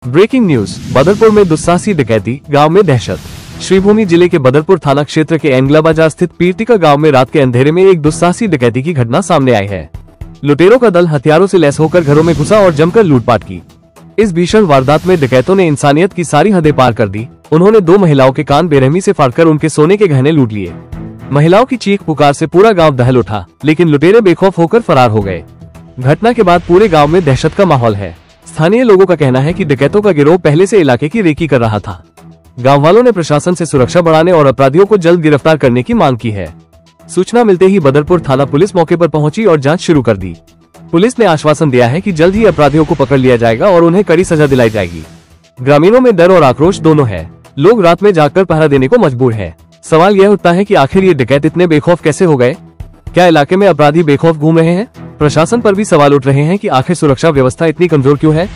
Breaking news. Badarpur में दुस्साहसी डकैती, गांव में दहशत। श्रीभूमि जिले के बदरपुर थाना क्षेत्र के एंगला बाजार स्थित पीरटिका गांव में रात के अंधेरे में एक दुस्साहसी डकैती की घटना सामने आई है। लुटेरों का दल हथियारों से लैस होकर घरों में घुसा और जमकर लूटपाट की। इस भीषण वारदात में डकैतों ने इंसानियत की सारी हदें पार कर दी। उन्होंने 2 महिलाओं के कान बेरहमी से फाड़कर उनके सोने के गहने लूट लिए। महिलाओं की चीख पुकार से पूरा गांव दहल उठा, लेकिन लुटेरे बेखौफ होकर फरार हो गए। घटना के बाद पूरे गांव में दहशत का माहौल है। स्थानीय लोगों का कहना है कि डकैतों का गिरोह पहले से इलाके की रेकी कर रहा था। गांव वालों ने प्रशासन से सुरक्षा बढ़ाने और अपराधियों को जल्द गिरफ्तार करने की मांग की है। सूचना मिलते ही बदरपुर थाना पुलिस मौके पर पहुंची और जांच शुरू कर दी। पुलिस ने आश्वासन दिया है कि जल्द ही अपराधियों को पकड़ लिया जाएगा और उन्हें कड़ी सजा दिलाई जाएगी। ग्रामीणों में डर और आक्रोश दोनों है। लोग रात में जागकर पहरा देने को मजबूर है। सवाल यह उठता है कि आखिर ये डकैत इतने बेखौफ कैसे हो गए? क्या इलाके में अपराधी बेखौफ घूम रहे हैं? प्रशासन पर भी सवाल उठ रहे हैं कि आखिर सुरक्षा व्यवस्था इतनी कमजोर क्यों है?